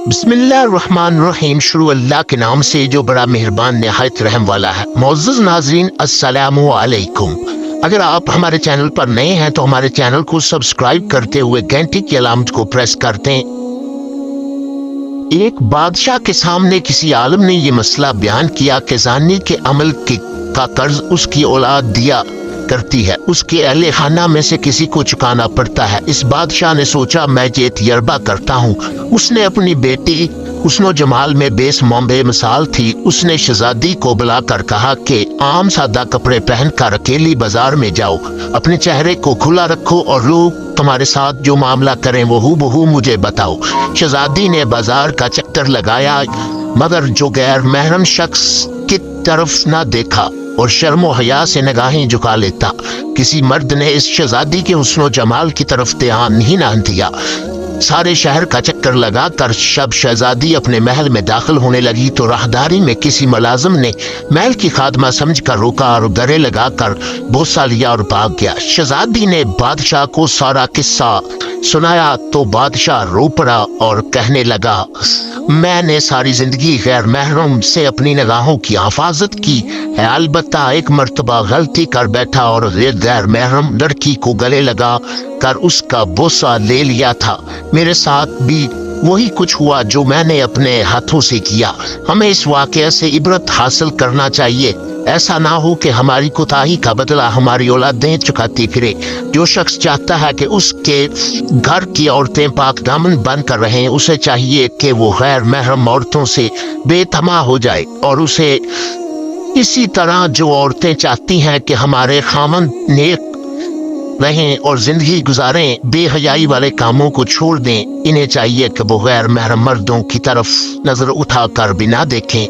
بسم اللہ الرحمن الرحیم. شروع اللہ کے نام سے جو بڑا مہربان نہایت رحم والا ہے. معزز ناظرین السلام علیکم. اگر آپ ہمارے چینل پر نئے ہیں تو ہمارے چینل کو سبسکرائب کرتے ہوئے گھنٹی کی علامت کو پریس کر دیں. ایک بادشاہ کے سامنے کسی عالم نے یہ مسئلہ بیان کیا کہ زانی کے عمل کا قرض اس کی اولاد دیا کرتی ہے، اس کے اہل خانہ میں سے کسی کو چکانا پڑتا ہے. اس بادشاہ نے سوچا میں یہ تجربہ کرتا ہوں. اس نے اپنی بیٹی حسن و جمال میں بے مثال تھی. اس نے شہزادی کو بلا کر کہا کہ عام سادہ کپڑے پہن کر اکیلی بازار میں جاؤ، اپنے چہرے کو کھلا رکھو اور لوگ تمہارے ساتھ جو معاملہ کریں وہ ہو بہو مجھے بتاؤ. شہزادی نے بازار کا چکر لگایا مگر جو غیر محرم شخص کی طرف نہ دیکھا اور شرم و حیا سے نگاہیں جھکا لیتا. کسی مرد نے اس شہزادی کے حسن و جمال کی طرف دھیان ہی نہ دیا. سارے شہر کا چکر لگا کر شب شہزادی اپنے محل میں داخل ہونے لگی تو راہداری میں کسی ملازم نے محل کی خادمہ سمجھ کر روکا اور گلے لگا کر بوسہ لیا اور بھاگ گیا. شہزادی نے بادشاہ کو سارا قصہ سنایا تو بادشاہ رو پڑا اور کہنے لگا میں نے ساری زندگی غیر محرم سے اپنی نگاہوں کی حفاظت کی ہے، البتہ ایک مرتبہ غلطی کر بیٹھا اور غیر محرم لڑکی کو گلے لگا کر اس کا بوسہ لے لیا تھا. میرے ساتھ بھی وہی کچھ ہوا جو میں نے اپنے ہاتھوں سے کیا. ہمیں اس واقعے سے عبرت حاصل کرنا چاہیے. ایسا نہ ہو کہ ہماری کوتاہی کا بدلہ ہماری اولادیں چکاتی پھرے. جو شخص چاہتا ہے کہ اس کے گھر کی عورتیں پاک دامن بن کر رہیں، اسے چاہیے کہ وہ غیر محرم عورتوں سے بے تما ہو جائے. اور اسے اسی طرح جو عورتیں چاہتی ہیں کہ ہمارے خاوند نیک رہیں اور زندگی گزاریں، بے حیائی والے کاموں کو چھوڑ دیں. انہیں چاہیے کہ وہ غیر محرم مردوں کی طرف نظر اٹھا کر بھی نہ دیکھیں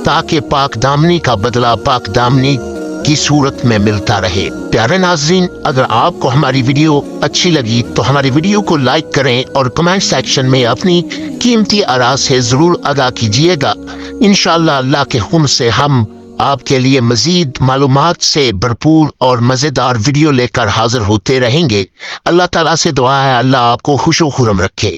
تاکہ پاک دامنی کا بدلہ پاک دامنی کی صورت میں ملتا رہے. پیارے ناظرین، اگر آپ کو ہماری ویڈیو اچھی لگی تو ہماری ویڈیو کو لائک کریں اور کمنٹ سیکشن میں اپنی قیمتی آراء سے ضرور ادا کیجیے گا. انشاءاللہ اللہ کے حکم سے ہم آپ کے لیے مزید معلومات سے بھرپور اور مزیدار ویڈیو لے کر حاضر ہوتے رہیں گے. اللہ تعالیٰ سے دعا ہے اللہ آپ کو خوش و خرم رکھے.